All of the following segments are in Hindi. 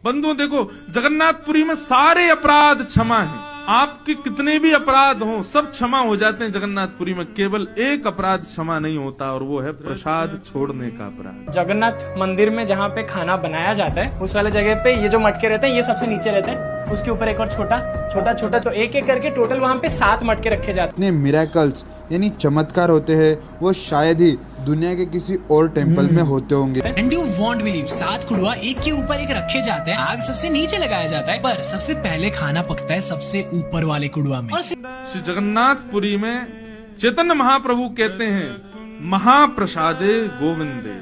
बंधुओं देखो, जगन्नाथपुरी में सारे अपराध क्षमा हैं। आपके कितने भी अपराध हों सब क्षमा हो जाते हैं जगन्नाथपुरी में। केवल एक अपराध क्षमा नहीं होता और वो है प्रसाद छोड़ने का अपराध। जगन्नाथ मंदिर में जहाँ पे खाना बनाया जाता है उस वाले जगह पे ये जो मटके रहते हैं ये सबसे नीचे रहते हैं, उसके ऊपर एक और छोटा तो एक एक करके टोटल वहाँ पे 7 मटके रखे जाते हैं। इतने मिरेकल्स यानी चमत्कार होते हैं वो शायद ही दुनिया के किसी और टेम्पल में होते होंगे। And you won't believe 7 Kudwa एक के ऊपर एक रखे जाते हैं, आग सबसे नीचे लगाया जाता है, पर सबसे पहले खाना पकता है सबसे ऊपर वाले कुड़वा में। श्री जगन्नाथपुरी में चैतन्य महाप्रभु कहते हैं महाप्रसादे गोविंदे,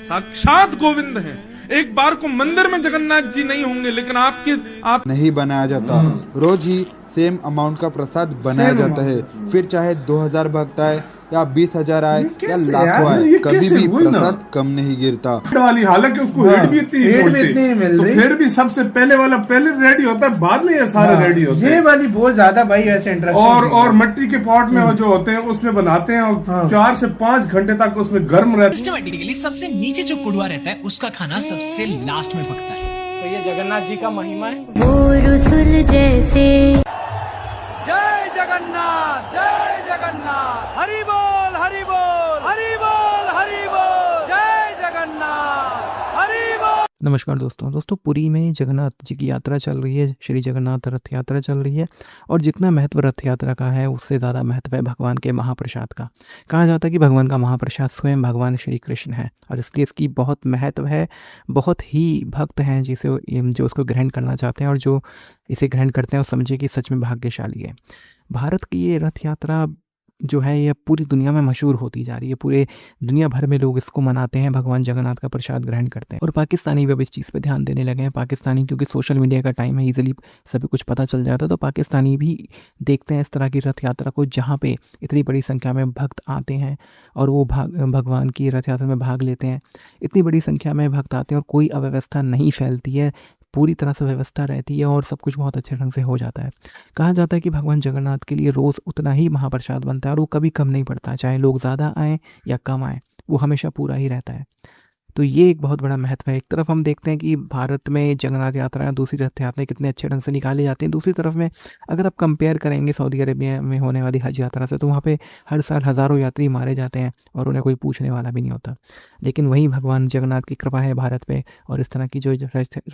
साक्षात गोविंद हैं। एक बार को मंदिर में जगन्नाथ जी नहीं होंगे लेकिन आप नहीं बनाया जाता। रोज ही सेम अमाउंट का प्रसाद बनाया जाता है, फिर चाहे 2000 भक्त आए या 20,000 आए या लाखों आए, कभी भी प्रसाद कम नहीं गिरता। हालांकि उसको हेड भी इतनी मिल रही, तो फिर भी सबसे पहले वाला पहले रेडी होता है, बाद में ये सारे रेडी होते हैं। ये वाली बहुत ज्यादा भाई ऐसे इंटरेस्टिंग और मिट्टी के पॉट में जो होते हैं उसमें बनाते हैं और 4 से 5 घंटे तक उसमें गर्म रहता है। सिस्टमैटिकली सबसे नीचे जो कुड़वा रहता है उसका खाना सबसे लास्ट में पकता है। तो ये जगन्नाथ जी का महिमा है। वो रसूल जैसे। जय जगन्नाथ, जय जगन्नाथ, हरि बोल हरि बोल हरि बोल हरि बोल, जय जगन्नाथ, हरि बोल। नमस्कार दोस्तों, पुरी में जगन्नाथ जी की यात्रा चल रही है, श्री जगन्नाथ रथ यात्रा चल रही है। और जितना महत्व रथ यात्रा का है उससे ज़्यादा महत्व है भगवान के महाप्रसाद का। कहा जाता है कि भगवान का महाप्रसाद स्वयं भगवान श्री कृष्ण है और इसलिए इसकी बहुत महत्व है। बहुत ही भक्त हैं जो उसको ग्रहण करना चाहते हैं और जो इसे ग्रहण करते हैं वो समझे कि सच में भाग्यशाली है। भारत की ये रथ यात्रा जो है ये पूरी दुनिया में मशहूर होती जा रही है। पूरे दुनिया भर में लोग इसको मनाते हैं, भगवान जगन्नाथ का प्रसाद ग्रहण करते हैं। और पाकिस्तानी भी अब इस चीज़ पे ध्यान देने लगे हैं। पाकिस्तानी क्योंकि सोशल मीडिया का टाइम है, इजीली सभी कुछ पता चल जाता है, तो पाकिस्तानी भी देखते हैं इस तरह की रथ यात्रा को जहाँ पे इतनी बड़ी संख्या में भक्त आते हैं और वो भगवान की रथ यात्रा में भाग लेते हैं। इतनी बड़ी संख्या में भक्त आते हैं और कोई अव्यवस्था नहीं फैलती है, पूरी तरह से व्यवस्था रहती है और सब कुछ बहुत अच्छे ढंग से हो जाता है। कहा जाता है कि भगवान जगन्नाथ के लिए रोज़ उतना ही महाप्रसाद बनता है और वो कभी कम नहीं पड़ता, चाहे लोग ज़्यादा आएँ या कम आएँ, वो हमेशा पूरा ही रहता है। तो ये एक बहुत बड़ा महत्व है। एक तरफ हम देखते हैं कि भारत में जगन्नाथ यात्रा, दूसरी रथ यात्राएं कितने अच्छे ढंग से निकाली जाती हैं। दूसरी तरफ में अगर आप कंपेयर करेंगे सऊदी अरेबिया में होने वाली हज यात्रा से, तो वहाँ पे हर साल हज़ारों यात्री मारे जाते हैं और उन्हें कोई पूछने वाला भी नहीं होता। लेकिन वहीं भगवान जगन्नाथ की कृपा है भारत पे और इस तरह की जो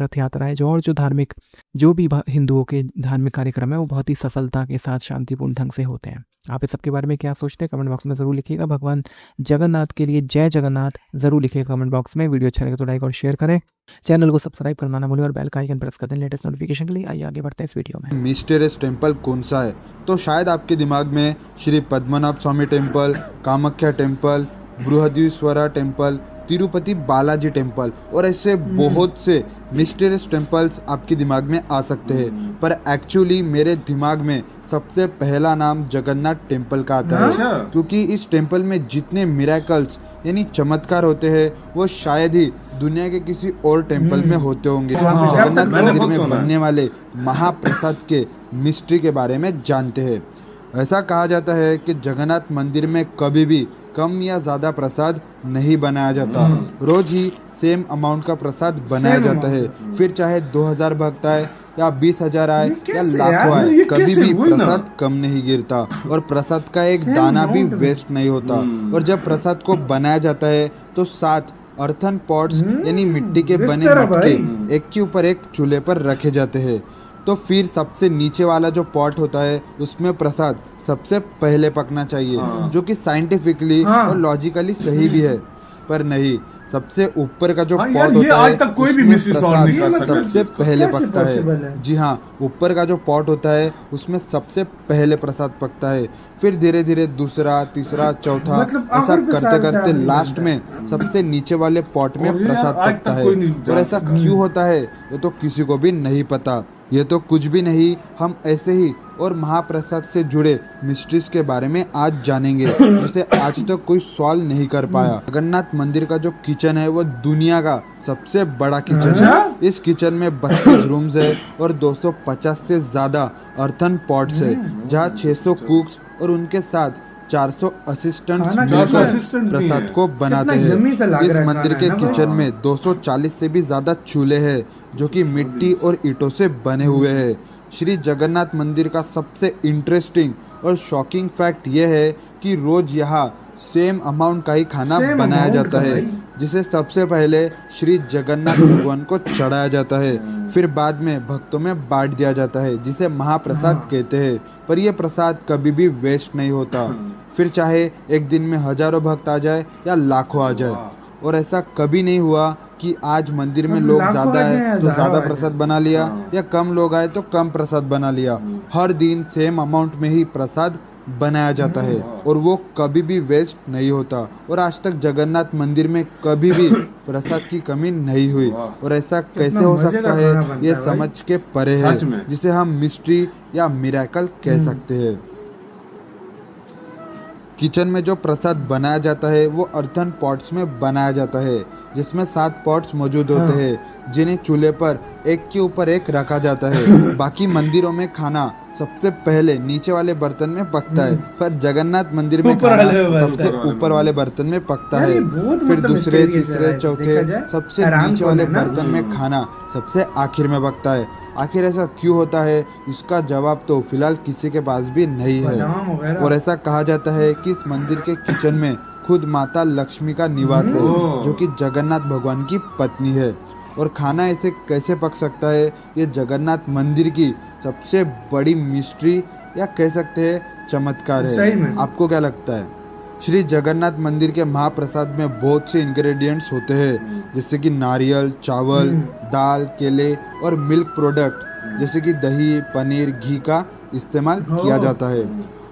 रथ यात्रा है जो भी हिंदुओं के धार्मिक कार्यक्रम है वो बहुत ही सफलता के साथ शांतिपूर्ण ढंग से होते हैं। आप इस सब के बारे में क्या सोचते हैं कमेंट बॉक्स में ज़रूर लिखिएगा। भगवान जगन्नाथ के लिए जय जगन्नाथ ज़रूर लिखिएगा कमेंट बॉक्स में। वीडियो अच्छा लगे तो लाइक और शेयर करें, चैनल को सब्सक्राइब करना ना भूलें और बेल का आइकन प्रेस कर दें लेटेस्ट नोटिफिकेशन के लिए। आइए आगे बढ़ते हैं इस वीडियो में। मिस्टीरियस टेम्पल कौन सा है? तो शायद आपके दिमाग में Shri Padmanabha Swamy temple, Kamakhya temple, Brihadeeswara temple, Tirupati Balaji temple और ऐसे बहुत से मिस्टीरियस टेम्पल्स आपके दिमाग में आ सकते हैं, पर एक्चुअली मेरे दिमाग में सबसे पहला नाम जगन्नाथ टेम्पल का आता है, क्योंकि इस टेम्पल में जितने मिरेकल्स यानी चमत्कार होते हैं वो शायद ही दुनिया के किसी और टेम्पल में होते होंगे। तो हम जगन्नाथ मंदिर में बनने वाले महाप्रसाद के मिस्ट्री के बारे में जानते हैं। ऐसा कहा जाता है कि जगन्नाथ मंदिर में कभी भी कम या ज़्यादा प्रसाद नहीं बनाया जाता। रोज ही सेम अमाउंट का प्रसाद बनाया जाता है, फिर चाहे 2000 भक्त आए या 20,000 आए या लाखों आए, कभी भी प्रसाद कम नहीं गिरता और प्रसाद का एक दाना भी वेस्ट नहीं होता। और जब प्रसाद को बनाया जाता है तो 7 अर्थन पॉट्स यानी मिट्टी के बने मटके एक के ऊपर एक चूल्हे पर रखे जाते हैं। तो फिर सबसे नीचे वाला जो पॉट होता है उसमें प्रसाद सबसे पहले पकना चाहिए, जो कि साइंटिफिकली और लॉजिकली सही भी है, पर नहीं, सबसे ऊपर का जो पॉट होता है उसमें प्रसाद सबसे पहले पकता है। जी हाँ, ऊपर का जो पॉट होता है उसमें सबसे पहले प्रसाद पकता है, फिर धीरे धीरे दूसरा, तीसरा, चौथा, ऐसा करते करते लास्ट में सबसे नीचे वाले पॉट में प्रसाद पकता है। और ऐसा क्यों होता है ये तो किसी को भी नहीं पता। ये तो कुछ भी नहीं, हम ऐसे ही और महाप्रसाद से जुड़े मिस्ट्रीज के बारे में आज जानेंगे जिसे आज तक कोई सॉल्व नहीं कर पाया। जगन्नाथ मंदिर का जो किचन है वो दुनिया का सबसे बड़ा किचन है। इस किचन में 32 रूम्स है और 250 से ज्यादा अर्थन पॉट्स है, जहाँ 600 कुक्स और उनके साथ 400 असिस्टेंट्स मिलकर प्रसाद को बनाते हैं। इस मंदिर के किचन में 240 से भी ज्यादा चूल्हे हैं जो कि मिट्टी और ईंटों से बने हुए हैं। श्री जगन्नाथ मंदिर का सबसे इंटरेस्टिंग और शॉकिंग फैक्ट यह है कि रोज यहाँ सेम अमाउंट का ही खाना बनाया जाता है, जिसे सबसे पहले श्री जगन्नाथ भगवान को चढ़ाया जाता है, फिर बाद में भक्तों में बांट दिया जाता है, जिसे महाप्रसाद कहते हैं। पर यह प्रसाद कभी भी वेस्ट नहीं होता, फिर चाहे एक दिन में हजारों भक्त आ जाए या लाखों आ जाए। और ऐसा कभी नहीं हुआ कि आज मंदिर में लोग ज्यादा है तो ज्यादा प्रसाद बना लिया या कम लोग आए तो कम प्रसाद बना लिया। हर दिन सेम अमाउंट में ही प्रसाद बनाया जाता है और वो कभी भी वेस्ट नहीं होता। और आज तक जगन्नाथ मंदिर में कभी भी प्रसाद की कमी नहीं हुई। और ऐसा कैसे हो सकता है, ये समझ के परे है, जिसे हम मिस्ट्री या मिरेकल कह सकते हैं। किचन में जो प्रसाद बनाया जाता है वो अर्थन पॉट्स में बनाया जाता है, जिसमें 7 पॉट्स मौजूद होते हैं, जिन्हें चूल्हे पर एक के ऊपर एक रखा जाता है। बाकी मंदिरों में खाना सबसे पहले नीचे वाले बर्तन में पकता है, पर जगन्नाथ मंदिर में खाना सबसे ऊपर वाले बर्तन में पकता है, फिर दूसरे, तीसरे, चौथे सबसे नीचे वाले बर्तन में खाना सबसे आखिर में पकता है। आखिर ऐसा क्यों होता है, इसका जवाब तो फिलहाल किसी के पास भी नहीं है। और ऐसा कहा जाता है कि इस मंदिर के किचन में खुद माता लक्ष्मी का निवास है, जो कि जगन्नाथ भगवान की पत्नी है। और खाना ऐसे कैसे पक सकता है, ये जगन्नाथ मंदिर की सबसे बड़ी मिस्ट्री या कह सकते हैं चमत्कार है। आपको क्या लगता है? श्री जगन्नाथ मंदिर के महाप्रसाद में बहुत से इंग्रेडिएंट्स होते हैं, जैसे कि नारियल, चावल, दाल, केले और मिल्क प्रोडक्ट जैसे कि दही, पनीर, घी का इस्तेमाल किया जाता है।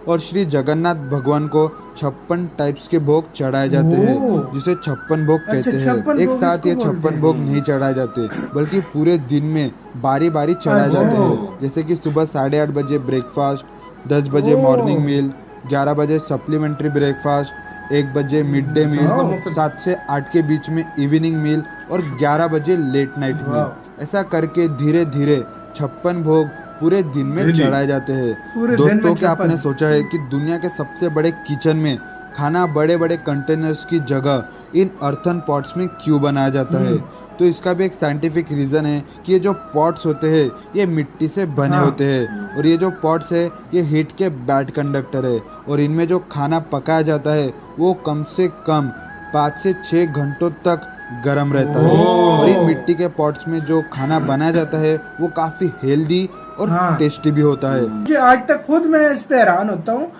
और श्री जगन्नाथ भगवान को 56 टाइप्स के भोग चढ़ाए जाते हैं, जिसे 56 भोग कहते हैं। एक साथ ये 56 भोग नहीं चढ़ाए जाते, बल्कि पूरे दिन में बारी बारी चढ़ाए जाते हैं। जैसे कि सुबह 8:30 बजे ब्रेकफास्ट, 10 बजे मॉर्निंग मील, 11 बजे सप्लीमेंट्री ब्रेकफास्ट, 1 बजे मिड डे मील, 7 से 8 के बीच में इवनिंग मील और 11 बजे लेट नाइट मील। ऐसा करके धीरे धीरे 56 भोग पूरे दिन में चढ़ाए जाते हैं। दोस्तों, क्या आपने सोचा है कि दुनिया के सबसे बड़े किचन में खाना बड़े बड़े कंटेनर्स की जगह इन अर्थन पॉट्स में क्यों बनाया जाता है? तो इसका भी एक साइंटिफिक रीजन है कि ये जो पॉट्स होते हैं ये मिट्टी से बने होते हैं, और ये जो पॉट्स है ये हीट के बैड कंडक्टर है, और इनमें जो खाना पकाया जाता है वो कम से कम 5 से 6 घंटों तक गर्म रहता है। और इन मिट्टी के पॉट्स में जो खाना बनाया जाता है वो काफी हेल्दी और टेस्टी भी होता है। आज तक खुद मैं इस पे हैरान होता हूँ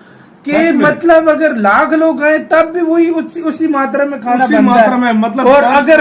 कि मतलब अगर लाख लोग आए तब भी वही उसी मात्रा में खाना बनता मात्रा में, मतलब और अगर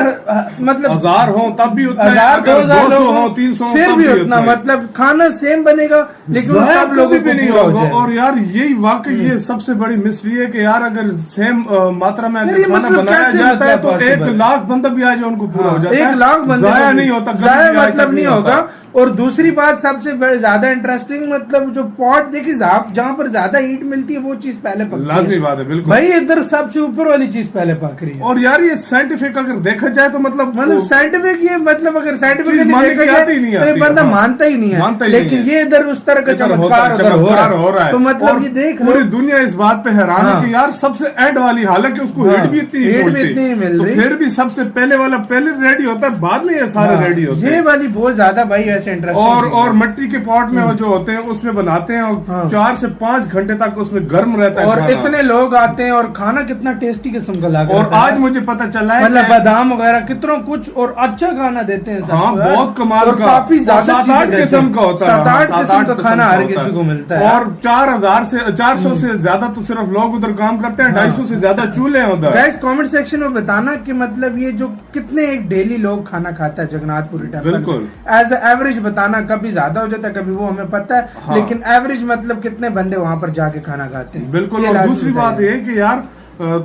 मतलब 1000 हो तब भी उतना, 200 हो, 300 फिर भी उतना, मतलब खाना सेम बनेगा लेकिन सब लोगों को नहीं होगा। और यार यही वाकई ये सबसे बड़ी मिस्ट्री है कि यार अगर सेम मात्रा में अगर खाना बनाया जाता है तो 1 लाख बंदा भी आ जाए उनको पूरा हो जाता है। 1 लाख बंदा जाया नहीं होता, जाया मतलब नहीं होगा। और दूसरी बात सबसे ज्यादा इंटरेस्टिंग, मतलब जो पॉट देखिए जहाँ पर ज्यादा हीट मिलती है वो चीज पहले पकती है। लाजमी बात है, बिल्कुल भाई, इधर सबसे ऊपर वाली चीज पहले पक रही है। और यार ये साइंटिफिक अगर देखा जाए तो मतलब साइंटिफिक, ये मतलब अगर साइंटिफिक देखा जाए तो ये बंदा मानता ही नहीं है, लेकिन ये इधर उस तरह का चमत्कार हो रहा है। तो मतलब ये देख पूरी दुनिया इस बात पे हैरान है कि यार सबसे एंड वाली, हालांकि उसको हीट भी इतनी मिल रही, फिर भी सबसे पहले वाला पहले रेडी होता है, बाद में ये सारे रेडी होते हैं। ये वाली बहुत ज्यादा भाई और मिट्टी के पॉट में जो होते हैं उसमें बनाते हैं और 4 से 5 घंटे तक उसमें गर्म रहता है। और इतने लोग आते हैं और खाना कितना टेस्टी किस्म का लगा। और आज मुझे पता चला है मतलब बादाम वगैरह कितना कुछ और अच्छा खाना देते हैं। हाँ, बहुत कमाल का, काफी ज्यादा 7-8 किस्म का होता है, 7-8 किस्म का खाना हर किसी को मिलता है। और 400 से ज्यादा तो सिर्फ लोग उधर काम करते हैं, 250 से ज्यादा चूल्हे हैं उधर। गाइस कमेंट सेक्शन में बताना कि मतलब ये जो कितने एक डेली लोग खाना खाता है जगन्नाथपुरी टेम्पल। बिल्कुल एज एवरेज बताना, कभी ज्यादा हो जाता है कभी वो हमें पता है, लेकिन एवरेज मतलब कितने बंदे वहाँ पर जाके खाना खाते हैं। बिल्कुल। और दूसरी बात ये कि यार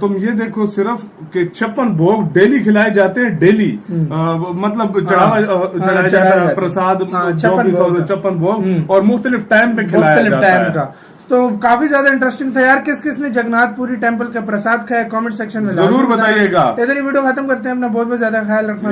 तुम ये देखो सिर्फ कि 56 भोग डेली खिलाए जाते हैं, डेली मतलब चढ़ाया जाता है प्रसाद, 56 भोग और मुख्तलिफ टाइम पे खिलाया जाता है। तो काफी ज्यादा इंटरेस्टिंग था यार। किस किस ने जगन्नाथपुरी टेम्पल का प्रसाद खाया कमेंट सेक्शन में जरूर बताइएगा। इधर ही वीडियो खत्म करते हैं। अपना बहुत बहुत ज्यादा ख्याल रखना।